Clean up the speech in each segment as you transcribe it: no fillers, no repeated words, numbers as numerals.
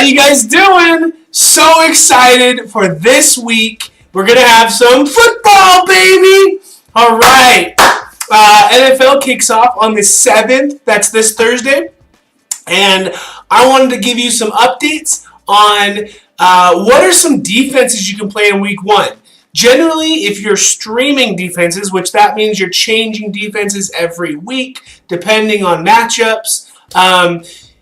you guys doing? So excited for this week. We're going to have some football, baby. All right. NFL kicks off on the 7th. That's this Thursday. And I wanted to give you some updates on what are some defenses you can play in week 1. Generally, if you're streaming defenses, which that means you're changing defenses every week depending on matchups,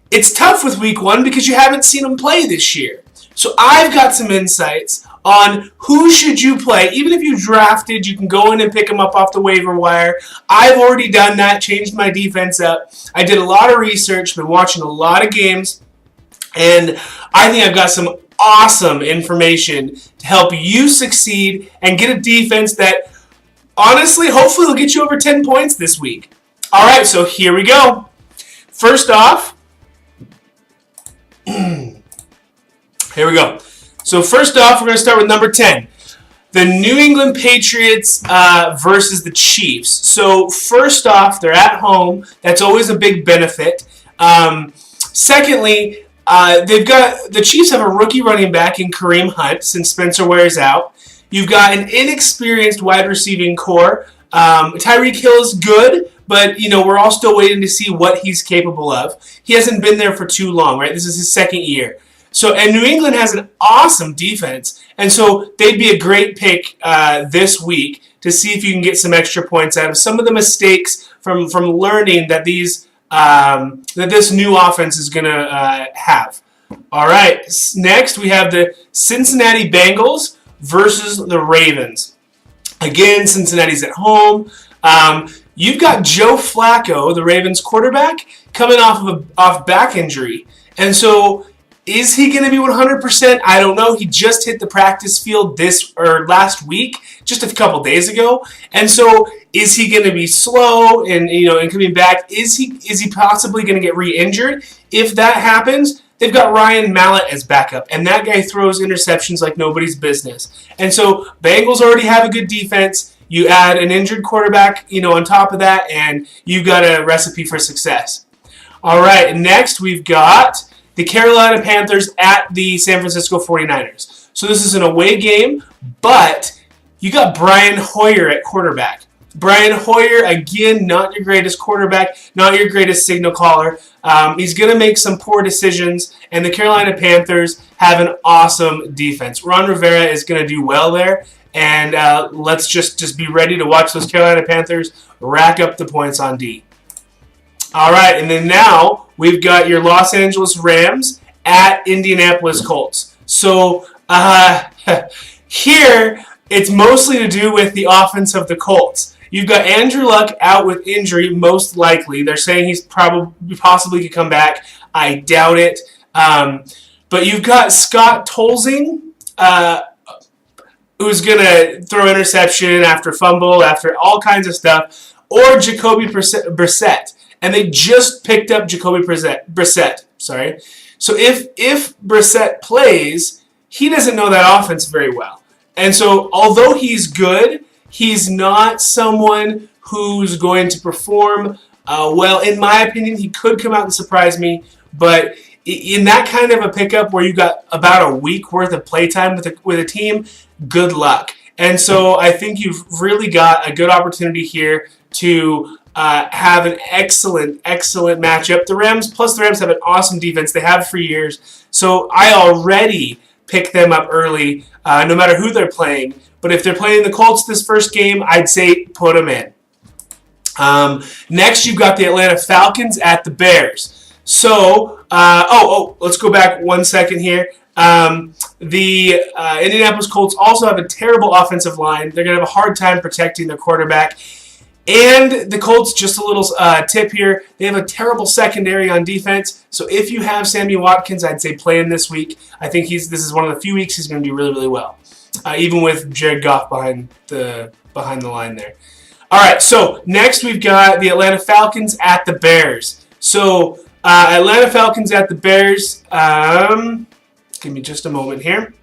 it's tough with week 1 because you haven't seen them play this year. So I've got some insights on who should you play. Even if you drafted, you can go in and pick them up off the waiver wire. I've already done that, changed my defense up. I did a lot of research, been watching a lot of games, and I think I've got some awesome information to help you succeed and get a defense that, honestly, hopefully will get you over 10 points this week. All right, so here we go. First off, here we go. So first off, we're going to start with number 10. The New England Patriots versus the Chiefs. So first off, they're at home. That's always a big benefit. Secondly, the Chiefs have a rookie running back in Kareem Hunt since Spencer Ware's out. You've got an inexperienced wide receiving core. Tyreek Hill is good, but we're all still waiting to see what he's capable of. He hasn't been there for too long, right? This is his second year. And New England has an awesome defense, and so they'd be a great pick this week to see if you can get some extra points out of some of the mistakes from learning that this new offense is going to have. All right, next we have the Cincinnati Bengals versus the Ravens. Again, Cincinnati's at home. You've got Joe Flacco, the Ravens quarterback, coming off back injury, and so is he going to be 100%? I don't know. He just hit the practice field last week, just a couple days ago. And so is he going to be slow and coming back? Is he possibly going to get re-injured? If that happens, they've got Ryan Mallett as backup, and that guy throws interceptions like nobody's business. And so Bengals already have a good defense. You add an injured quarterback, on top of that, and you've got a recipe for success. All right, next we've got the Carolina Panthers at the San Francisco 49ers. So this is an away game, but you got Brian Hoyer at quarterback. Brian Hoyer, again, not your greatest quarterback, not your greatest signal caller. He's going to make some poor decisions, and the Carolina Panthers have an awesome defense. Ron Rivera is going to do well there, and let's just be ready to watch those Carolina Panthers rack up the points on D. All right, and then now we've got your Los Angeles Rams at Indianapolis Colts. So here, it's mostly to do with the offense of the Colts. You've got Andrew Luck out with injury, most likely. They're saying he's possibly could come back. I doubt it. But you've got Scott Tolzien, who's going to throw interception after fumble, after all kinds of stuff, or Jacoby Brissett. And they just picked up Jacoby Brissett. So if Brissett plays, he doesn't know that offense very well. And so although he's good, he's not someone who's going to perform well. In my opinion, he could come out and surprise me. But in that kind of a pickup where you got about a week worth of playtime with a team, good luck. And so I think you've really got a good opportunity here to have an excellent matchup. The Rams have an awesome defense. They have for years. So I already picked them up early, no matter who they're playing. But if they're playing the Colts this first game, I'd say put them in. Next, you've got the Atlanta Falcons at the Bears. So, let's go back 1 second here. The Indianapolis Colts also have a terrible offensive line. They're going to have a hard time protecting their quarterback. And the Colts, just a little tip here, they have a terrible secondary on defense. So if you have Sammy Watkins, I'd say play him this week. I think this is one of the few weeks he's going to do really, really well, even with Jared Goff behind the line there. All right, so next we've got the Atlanta Falcons at the Bears. So Atlanta Falcons at the Bears. Give me just a moment here.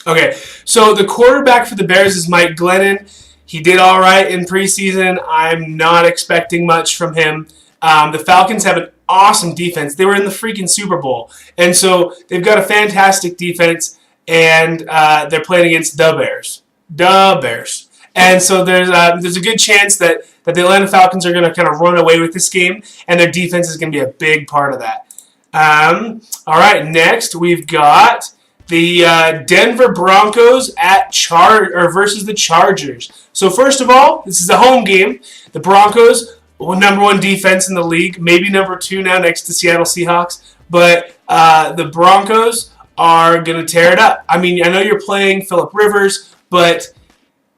Okay, so the quarterback for the Bears is Mike Glennon. He did all right in preseason. I'm not expecting much from him. The Falcons have an awesome defense. They were in the freaking Super Bowl. And so they've got a fantastic defense, and they're playing against the Bears. The Bears. And so there's a good chance that the Atlanta Falcons are going to kind of run away with this game, and their defense is going to be a big part of that. All right, next we've got the Denver Broncos versus the Chargers. So first of all, this is a home game. The Broncos, number 1 defense in the league, maybe number 2 now next to Seattle Seahawks. But the Broncos are going to tear it up. I mean, I know you're playing Phillip Rivers, but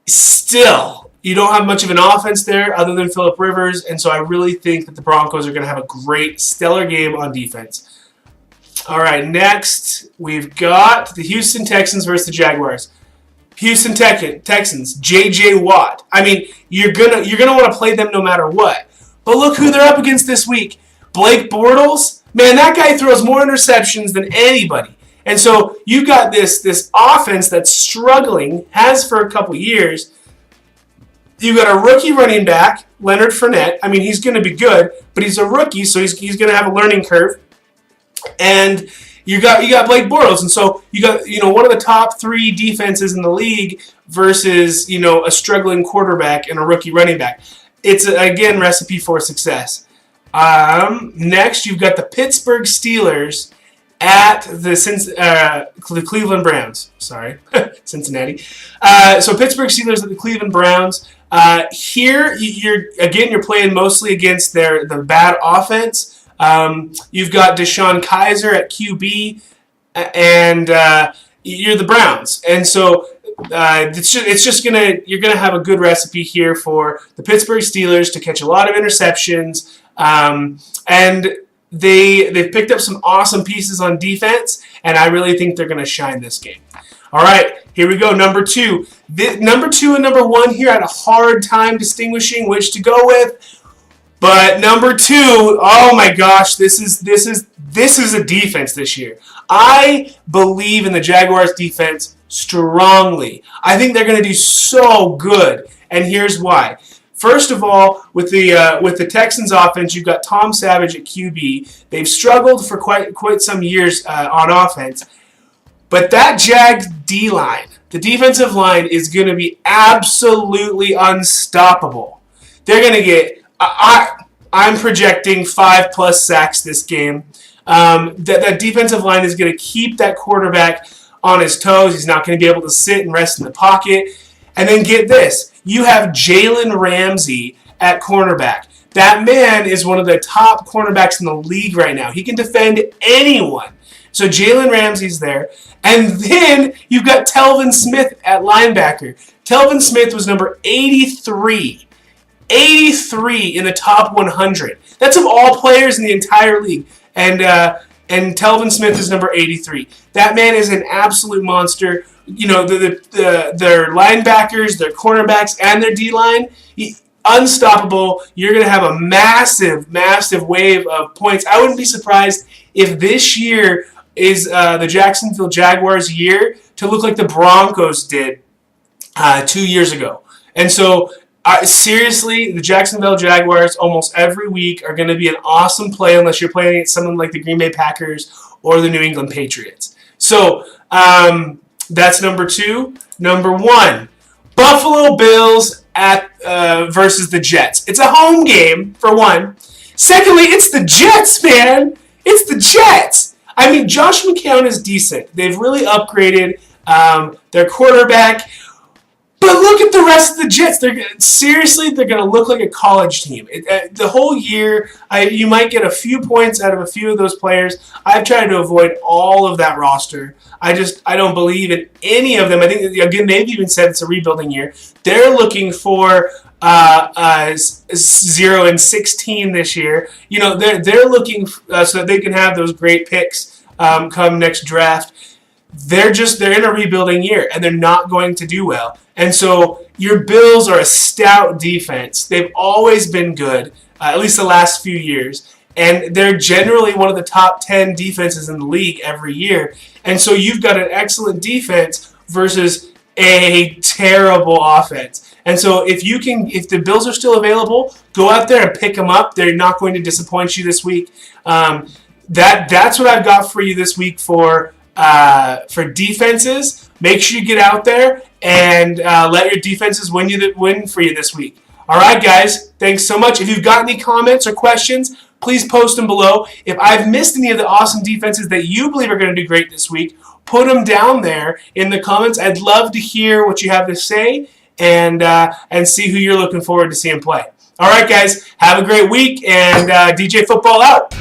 still, you don't have much of an offense there other than Phillip Rivers. And so I really think that the Broncos are going to have a great, stellar game on defense. All right, next we've got the Houston Texans versus the Jaguars. Houston Texans, J.J. Watt. I mean, you're gonna want to play them no matter what. But look who they're up against this week. Blake Bortles. Man, that guy throws more interceptions than anybody. And so you've got this offense that's struggling, has for a couple years. You've got a rookie running back, Leonard Fournette. I mean, he's going to be good, but he's a rookie, so he's going to have a learning curve. And you got Blake Bortles, and so you got one of the top 3 defenses in the league versus a struggling quarterback and a rookie running back. It's again recipe for success. Next, you've got the Pittsburgh Steelers at the Cleveland Browns. Sorry, Cincinnati. So Pittsburgh Steelers at the Cleveland Browns. Here, you're playing mostly against the bad offense. You've got Deshaun Kaiser at QB, and you're the Browns, and so you're gonna have a good recipe here for the Pittsburgh Steelers to catch a lot of interceptions, and they've picked up some awesome pieces on defense, and I really think they're gonna shine this game. All right, here we go. Number 2, number 2 and number 1 here. I had a hard time distinguishing which to go with. But number 2, oh my gosh, this is a defense this year. I believe in the Jaguars defense strongly. I think they're going to do so good, and here's why. First of all, with the Texans offense, you've got Tom Savage at QB. They've struggled for quite some years on offense, but that Jags D-line, the defensive line, is going to be absolutely unstoppable. They're going to get. I'm projecting 5+ sacks this game. That defensive line is going to keep that quarterback on his toes. He's not going to be able to sit and rest in the pocket. And then get this. You have Jalen Ramsey at cornerback. That man is one of the top cornerbacks in the league right now. He can defend anyone. So Jalen Ramsey's there. And then you've got Telvin Smith at linebacker. Telvin Smith was number 83. 83 in the top 100. That's of all players in the entire league. And Telvin Smith is number 83. That man is an absolute monster. Their linebackers, their cornerbacks, and their D-line, unstoppable. You're going to have a massive, massive wave of points. I wouldn't be surprised if this year is the Jacksonville Jaguars' year to look like the Broncos did 2 years ago. And so seriously, the Jacksonville Jaguars almost every week are going to be an awesome play unless you're playing against someone like the Green Bay Packers or the New England Patriots. So that's number 2. Number 1, Buffalo Bills versus the Jets. It's a home game, for one. Secondly, it's the Jets, man. It's the Jets. I mean, Josh McCown is decent. They've really upgraded their quarterback. But look at the rest of the Jets. They're going to look like a college team. The whole year, you might get a few points out of a few of those players. I've tried to avoid all of that roster. I don't believe in any of them. I think, again, they've even said it's a rebuilding year. They're looking for 0-16 this year. They're looking so that they can have those great picks come next draft. They're in a rebuilding year, and they're not going to do well. And so your Bills are a stout defense. They've always been good, at least the last few years. And they're generally one of the top 10 defenses in the league every year. And so you've got an excellent defense versus a terrible offense. And so if the Bills are still available, go out there and pick them up. They're not going to disappoint you this week. That's what I've got for you this week for defenses. Make sure you get out there and let your defenses win for you this week. All right, guys. Thanks so much. If you've got any comments or questions, please post them below. If I've missed any of the awesome defenses that you believe are going to do great this week, put them down there in the comments. I'd love to hear what you have to say and see who you're looking forward to seeing play. All right, guys. Have a great week, and DJ Football out.